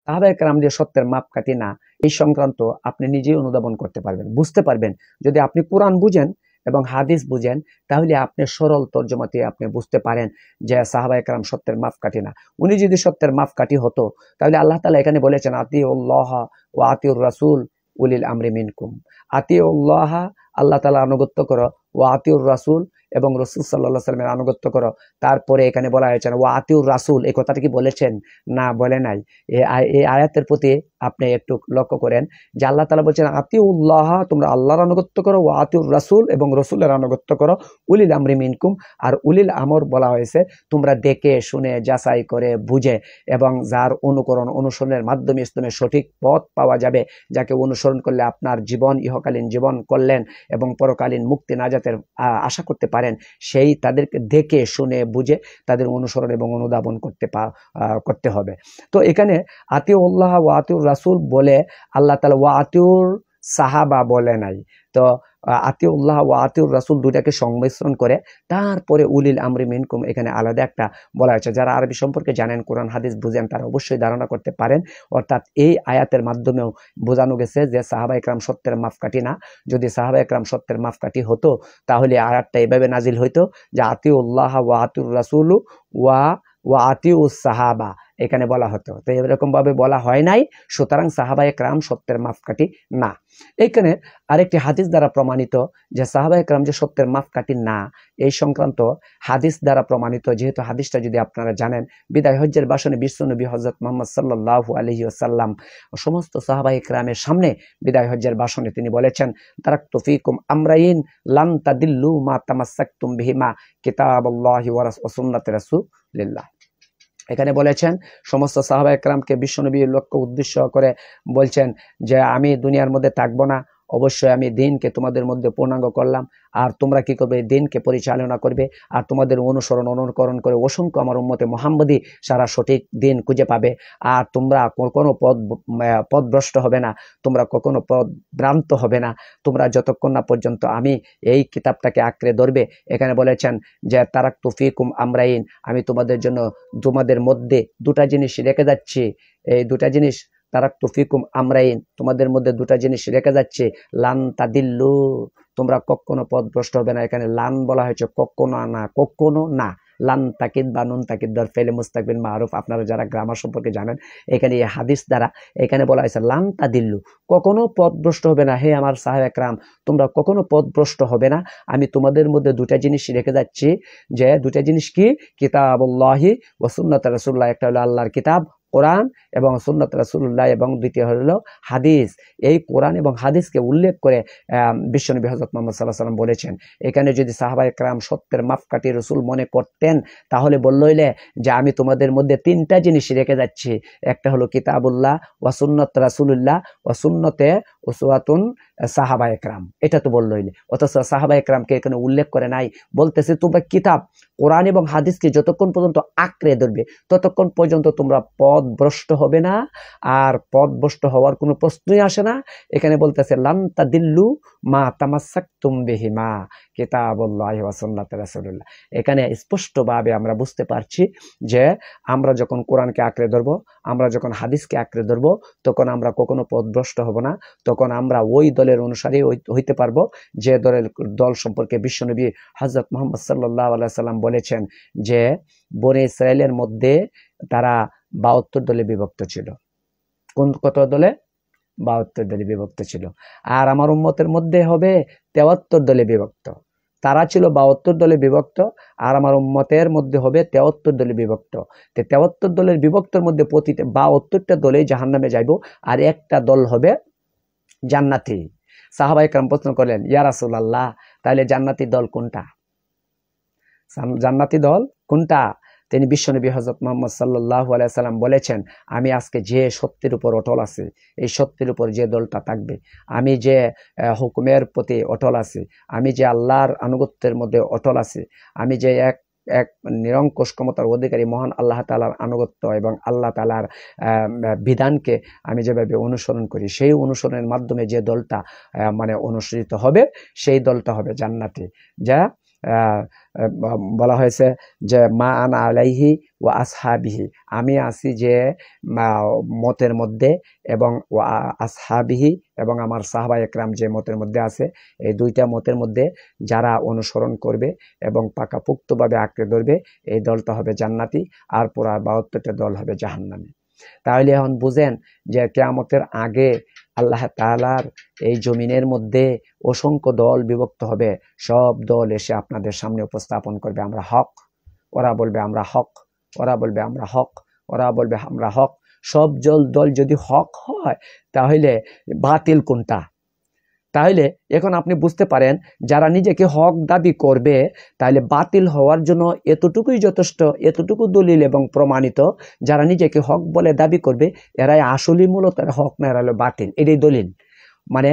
সাহাবায়ে কেরাম যে সত্যের মাপকাঠি না, এই সংক্রান্ত আপনি নিজেই অনুধাবন করতে পারবেন, বুঝতে পারবেন। যদি আপনি কোরআন বুঝেন এবং হাদিস বুঝেন, তাহলে আপনি সরল তর্জমাতে আপনি বুঝতে পারেন যে সাহাবায়ে কেরাম সত্যের মাপকাঠি না। উনি যদি সত্যের মাপকাঠি হতো, তাহলে আল্লাহ তাআলা এখানে বলেছেন আতিউল্লাহ ওয়া আতিউর রাসূল উলিল আমরি মিনকুম। আতিউল্লাহ, আল্লাহ তাআলা আনুগত্য করো, ওয়া আতিউর রাসূল, এবং রাসূল সাল্লাল্লাহু আলাইহি ওয়াসাল্লামের আনুগত্য করো। তারপরে এখানে বলা হয়েছে ওয়া আতিউর রাসূল, এই কথাটা কি বলেছেন? না, বলে নাই। এই আয়াতের প্রতি আপনি একটু লক্ষ্য করেন যে আল্লাহ তাআলা বলছেন আতিউল্লাহ, তোমরা আল্লাহর আনুগত্য করো, ওয়া আতিউর রাসূল, এবং রাসূলের আনুগত্য করো, উলিল আমরি মিনকুম। আর উলিল আমর বলা হয়েছে তোমরা দেখে শুনে যাচাই করে বুঝে, এবং যার অনুকরণ অনুসরণের মাধ্যমে ইসলামের সঠিক পথ পাওয়া যাবে, যাকে অনুসরণ করলে আপনার জীবন ইহকালীন জীবন কল্যাণ এবং পরকালীন মুক্তি নাজাতের আশা করতে পারেন, সেই তাদেরকে দেখে শুনে বুঝে তাদের অনুসরণ এবং অনুধাবন করতে হবে। তো এখানে আতিউল্লাহ ওয়া আতিউর রাসূল বলে আল্লাহ তাআলা ওয়া আতিউর সাহাবা বলে নাই। তো আতিউল্লাহ ওয়া আতিউর রাসূল দুটাকে সংমিশ্রণ করে তারপরে উলিল আমরি মিনকুম এখানে আলাদা একটা বলা হয়েছে। যারা আরবি সম্পর্কে জানেন, কোরআন হাদিস বুঝেন, তারা অবশ্যই ধারণা করতে পারেন। অর্থাৎ এই আয়াতের মাধ্যমেও বোঝানো গেছে যে সাহাবায়ে কেরাম সত্যের মাপকাঠি না। যদি সাহাবায়ে কেরাম সত্যের মাপকাঠি হতো, তাহলে আয়াতটা এভাবে নাজিল হইতো যে আতিউল্লাহ ওয়া আতিউর রাসূল ওয়া আতিউস সাহাবা, এখানে বলা হতো। তো এরকম ভাবে বলা হয় নাই, সুতরাং সাহাবায়ে কেরাম সত্যের মাপকাঠি না। এইখানে আরেকটি হাদিস দ্বারা প্রমাণিত যে সাহাবায়ে কেরাম যে সত্যের মাপকাঠি না, এই সংক্রান্ত হাদিস দ্বারা প্রমাণিত। যেহেতু হাদিসটা যদি আপনারা জানেন, বিদায় হজ্জের ভাষণে বিশ্বনবী হযরত মুহাম্মদ সাল্লাল্লাহু আলাইহি ওয়াসাল্লাম সমস্ত সাহাবায়ে কেরামের সামনে বিদায় হজ্জের ভাষণে তিনি বলেছেন তারাকতু ফীকুম আমরাইন লান তাদিল্লু মা তামাসসাকতুম বিহিমা কিতাবুল্লাহি ওয়া সুন্নাতি রাসূলিল্লাহ। এখানে বলেছেন সমস্ত সাহাবায়ে কেরামকে বিশ্বনবীর লক্ষ্য উদ্দেশ্য করে বলছেন যে আমি দুনিয়ার মধ্যে থাকবো না, অবশ্যই আমি দিনকে তোমাদের মধ্যে পূর্ণাঙ্গ করলাম, আর তোমরা কি করবে? দিনকে পরিচালনা করবে, আর তোমাদের অনুকরণ করে অসংখ্য আমার উম্মতে মুহাম্মদী সারা সঠিক দিন খুঁজে পাবে। আর তোমরা কখনো পথভ্রষ্ট হবে না, তোমরা কখনো পথভ্রান্ত হবে না, তোমরা যতক্ষণ না পর্যন্ত আমি এই কিতাবটাকে আঁকড়ে ধরবে। এখানে বলেছেন যে তারাকতু ফীকুম আমরাইন, আমি তোমাদের মধ্যে দুটা জিনিস রেখে যাচ্ছি। এই দুটা জিনিস, তারাকতু ফীকুম আমরাইন, তোমাদের মধ্যে দুটা জিনিস রেখে যাচ্ছে, লান তাদিল্লু, তোমরা কখনো পথভ্রষ্ট হবে না। এখানে লান বলা হয়েছে কখনো না। লান তাকিদ বা নুন তাকিদ দর ফেলে মুস্তাকবিল মারুফ, আপনারা যারা গ্রামার সম্পর্কে জানেন, এখানে এই হাদিস দ্বারা এখানে বলা হয়েছে লান তাদিল্লু, কখনো পথভ্রষ্ট হবে না। হে আমার সাহাবায়ে কেরাম, তোমরা কখনো পথভ্রষ্ট হবে না। আমি তোমাদের মধ্যে দুটা জিনিস রেখে যাচ্ছি, যে দুটা জিনিস কি? কিতাবুল্লাহি ওয়া সুন্নাত রাসূলুল্লাহ, একটা হলো আল্লাহর কিতাব কোরআন এবং সুন্নাত রাসূলুল্লাহ, এবং দ্বিতীয় হলো হাদিস। এই কোরআন এবং হাদিসকে উল্লেখ করে বিশ্বনবী হযরত মুহাম্মদ সাল্লাল্লাহু আলাইহি ওয়াসাল্লাম বলেছেন। এখানে যদি সাহাবায়ে কেরাম সত্যের মাপকাঠি রাসূল মনে করতেন, তাহলে বলল হইলে যে আমি তোমাদের মধ্যে তিনটা জিনিস রেখে যাচ্ছি, একটা হলো কিতাবুল্লাহ ওয়া সুন্নাত রাসূলুল্লাহ ওয়া সুন্নতে উসওয়াতুন সাহাবায়ে কেরাম, এটা তো বলল হইলে। অথচ সাহাবায়ে কেরামকে এখানে উল্লেখ করে নাই, বলতেছে তোমরা কিতাব কোরআন এবং হাদিসকে যতক্ষণ পর্যন্ত আঁকড়ে ধরবে, ততক্ষণ পর্যন্ত তোমরা পথভ্রষ্ট হবে না, আর পথভ্রষ্ট হওয়ার কোনো প্রশ্নই আসে না। এখানে বলতেছে লান তাদিল্লু মা তামাসসাকতুম বিহিমা কিতাবুল্লাহি ওয়া সুন্নাতি রাসূলুল্লাহ। এখানে স্পষ্টভাবে আমরা বুঝতে পারছি যে আমরা যখন কোরআনকে আঁকড়ে ধরবো, আমরা যখন হাদিসকে আঁকড়ে ধরবো, তখন আমরা কখনো পথভ্রষ্ট হব না। তখন আমরা ওই দলের অনুসারী হইতে পারবো যে দল সম্পর্কে বিশ্বনবী হযরত মুহাম্মদ সাল্লাল্লাহু আলাইহি ওয়াসাল্লাম বলেছেন যে বনী ইসরাইলের মধ্যে তারা 72 দলে বিভক্ত ছিল। কত দলে? 72 দলে বিভক্ত ছিল। আর আমার উম্মতের মধ্যে হবে 73 দলে বিভক্ত। তারা ছিল 72 দলে বিভক্ত, আর আমার উম্মতের মধ্যে হবে 73 দলে বিভক্ত। 73 দলের বিভক্তর মধ্যে প্রতিটা 72টা দলে জাহান্নামে যাইব, আর একটা দল হবে জান্নাতি। সাহাবায়ে কেরাম প্রশ্ন করলেন, ইয়া রাসূলুল্লাহ, তাহলে জান্নাতি দল কোনটা? জান্নাতি দল কোনটা? তিনি বিশ্বনবী হযরত মুহাম্মদ সাল্লাল্লাহু আলাইহি ওয়াসাল্লাম বলেছেন, আমি আজকে যে সত্যের উপর অটল আছি, এই সত্যের উপর যে দলটা থাকবে, আমি যে হুকুমের প্রতি অটল আছি, আমি যে আল্লাহর আনুগত্যের মধ্যে অটল আছি, আমি যে এক নিরঙ্কুশ ক্ষমতার অধিকারী মহান আল্লাহ তাআলার আনুগত্য এবং আল্লাহ তাআলার বিধানকে আমি যেভাবে অনুসরণ করি, সেই অনুসরণের মাধ্যমে যে দলটা অনুসৃত হবে, সেই দলটা হবে জান্নাতি। যা বলা হয়েছে যে মা আনা আলাইহি ওয়া আসহাবিহি, আমি আছি যে মতের মধ্যে, এবং ওয়া আসহাবিহি, এবং আমার সাহাবায়ে কেরাম যে মতের মধ্যে আছে, এই দুইটা মতের মধ্যে যারা অনুসরণ করবে এবং পাকাপোক্তভাবে আঁকড়ে ধরবে, এই দলটা হবে জান্নাতি, আর পুরা 72টা দল হবে জাহান্নামী। তাহলে এখন বুঝেন যে কিয়ামতের আগে আল্লাহ তাআলার এই জমিনের মধ্যে অসংখ্য দল বিভক্ত হবে, সব দল এসে আপনাদের সামনে উপস্থাপন করবে আমরা হক, ওরা বলবে আমরা হক, ওরা বলবে আমরা হক, ওরা বলবে আমরা হক। সব দল যদি হক হয় তাহলে বাতিল কোনটা? তাহলে এখন আপনি বুঝতে পারেন যারা নিজেকে হক দাবি করবে তাহলে বাতিল হওয়ার জন্য এতটুকুই যথেষ্ট, এতটুকু দলিল এবং প্রমাণিত। যারা নিজেকে হক বলে দাবি করবে এরাই আসলে মূলত হক না, এরা হলো বাতিল, এটাই দলিল। মানে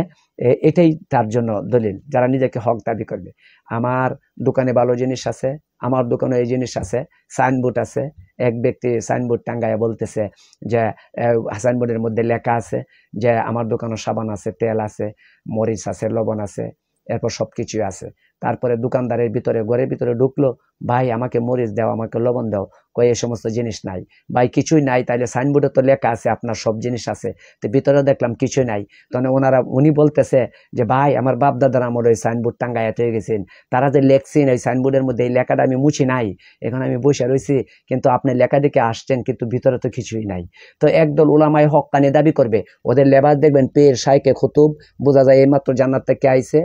এটাই তার জন্য দলিল, যারা নিজেকে হক দাবি করবে। আমার দোকানে ভালো জিনিস আছে, আমার দোকানে এই জিনিস আছে, সাইনবোর্ড আছে, এক ব্যক্তি সাইনবোর্ড টাঙ্গায় বলতেছে যে সাইনবোর্ডের মধ্যে লেখা আছে যে আমার দোকানে সাবান আছে, তেল আছে, মরিচ আছে, লবণ আছে, এরপর সবকিছুই আছে। তারপরে দোকানদারের ভিতরে, ঘরের ভিতরে ঢুকলো, ভাই আমাকে মরিচ দাও, আমাকে লবণ দাও, কই এই সমস্ত জিনিস নাই। ভাই কিছুই নাই, তাইলে সাইনবোর্ডে তো লেখা আছে আপনার সব জিনিস আছে, তো ভিতরে দেখলাম কিছুই নাই। তখন উনি বলতেছে যে ভাই আমার বাপ দাদার আমার ওই সাইনবোর্ড টাঙ্গায় হয়ে গেছেন, তারা যে লেখছেন ওই সাইনবোর্ডের মধ্যে এই লেখাটা আমি মুছি নাই, এখন আমি বসে রয়েছি, কিন্তু আপনি লেখা দেখে আসছেন কিন্তু ভিতরে তো কিছুই নাই। তো একদল উলামায়ে হক্কানি দাবি করবে, ওদের লেবাস দেখবেন পীর শাইখে খুতুব, বোঝা যায় এইমাত্র জান্নাত থেকে আইছে,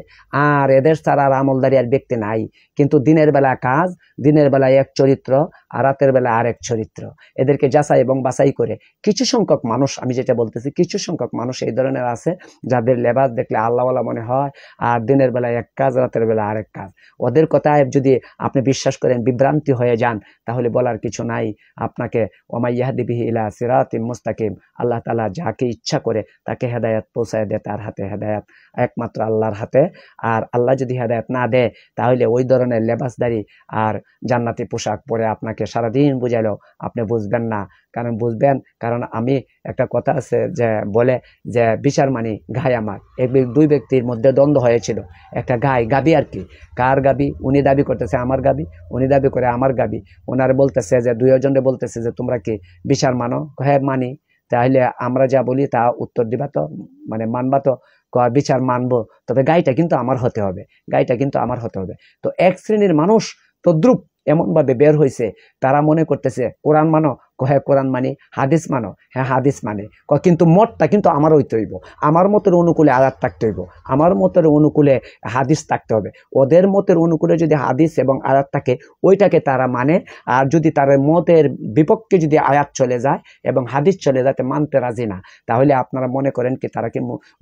আর এদের ছাড়া আর আমলদারি আর ব্যক্তি নাই। কিন্তু দিনের বেলা কাজ, দিনের বেলা এক চরিত্র, আর রাতের বেলা আরেক চরিত্র। এদেরকে যাচাই এবং বাছাই করে কিছু সংখ্যক মানুষ, আমি যেটা বলতেছি কিছু সংখ্যক মানুষ এই ধরনের আছে যাদের লেবাস দেখলে আল্লাহওয়ালা মনে হয়, আর দিনের বেলা এক কাজ, রাতের বেলা আরেক কাজ। ওদের কথায় যদি আপনি বিশ্বাস করেন, বিভ্রান্তি হয়ে যান, তাহলে বলার কিছু নাই। আপনাকে ওমা ইয়াহদি বিহি ইলা সিরাতিম মুস্তাকিম, আল্লাহ তাআলা যাকে ইচ্ছা করে তাকে হেদায়েত পৌঁছায় দেয়, তার হাতে হেদায়েত একমাত্র আল্লাহর হাতে। আর আল্লাহ যদি হেদায়েত না দেয় তাহলে ওই ধরনের লেবাসদারি আর জান্নাতি পোশাক পরে আপনাকে সারাদিন বুঝাইলেও আপনি বুঝবেন না। কারণ বুঝবেন, কারণ আমি একটা কথা আছে যে বলে যে বিচার মানি গাই আমার, দুই ব্যক্তির মধ্যে দ্বন্দ্ব হয়েছিল, একটা গাবি আর কি, কার গাবি? উনি দাবি করতেছে আমার গাবি, উনি দাবি করে আমার গাবি। ওনার বলতেছে যে দুইজনে বলতেছে যে তোমরা কি বিচার মানো? হ্যাঁ মানি। তাহলে আমরা যা বলি তা উত্তর দিবা তো, মানে মানবা তো? বিচার মানবো, তবে গাইটা কিন্তু আমার হতে হবে, গাইটা কিন্তু আমার হতে হবে। তো এক শ্রেণীর মানুষ তদ্রুপ এমন ভাবে বের হয়েছে, তারা মনে করতেছে কোরআন মানো, হ্যাঁ কোরআন মানি। হাদিস মানো, হ্যাঁ হাদিস মানে, কিন্তু মতটা কিন্তু আমার হইতে হইব, আমার মতের অনুকূলে আয়াত থাকতে হইব, আমার মতের অনুকূলে হাদিস থাকতে হবে। ওদের মতের অনুকূলে যদি হাদিস এবং আয়াত থাকে ওইটাকে তারা মানে, আর যদি তার মতের বিপক্ষে যদি আয়াত চলে যায় এবং হাদিস চলে যায় মানতে রাজি না, তাহলে আপনারা মনে করেন কি তারা কি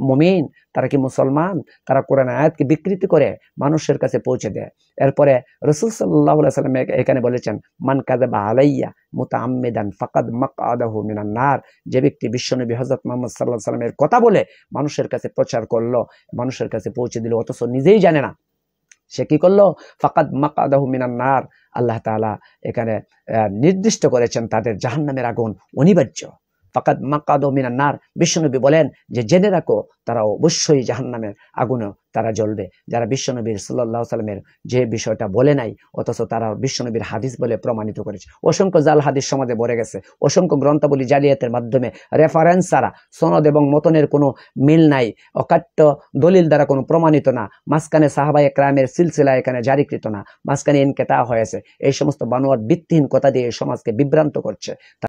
মুমিন, তারা কি মুসলমান? তারা কোরআন আয়াতকে বিকৃতি করে মানুষের কাছে পৌঁছে দেয়। এরপরে রাসূল সাল্লাল্লাহু আলাইহি ওয়াসাল্লাম এখানে বলেছেন, মান কাযাবা আলাইয়া মুতাআম্মিদান ফাকাদ মাকআদাহু মিনান নার। যে ব্যক্তি বিশ্বনবী হযরত মুহাম্মদ সাল্লাল্লাহু আলাইহি ওয়াসাল্লামের কথা বলে মানুষের কাছে প্রচার করলো, মানুষের কাছে পৌঁছে দিল, অথচ নিজেই জানে না, সে কি করলো? ফাকাদ মাকআদাহু মিনান নার। আল্লাহ তাআলা এখানে নির্দিষ্ট করেছেন তাদের জাহান্নামের আগুন অনিবার্য। ফাকাদ মাকআদাহু মিনান নার, বিশ্বনবী বলেন যে জেনে রাখো তারা অবশ্যই জাহান্নামের আগুনে তারা জ্বলবে। যারা বিশ্বনবীর সাল্লাল্লাহু আলাইহি ওয়াসাল্লামের যে বিষয়টা বলে নাই অথচ তারা বিশ্বনবীর হাদিস বলে প্রমাণিত করেছে। অসংখ্য জাল হাদিস সমাজে ভরে গেছে, অসংখ্য গ্রন্থাবলী জালিয়াতের মাধ্যমে রেফারেন্স ছাড়া, সনদ এবং মতনের কোনো মিল নাই, অকাট্য দলিল দ্বারা কোনো প্রমাণিত না, মাঝখানে সাহাবায়ে কেরামের সিলসিলা এখানে জারিকৃত না, মাঝখানে ইনকিতা হয়েছে, এই সমস্ত বানোয়াট ভিত্তিহীন কথা দিয়ে সমাজকে বিভ্রান্ত করছে।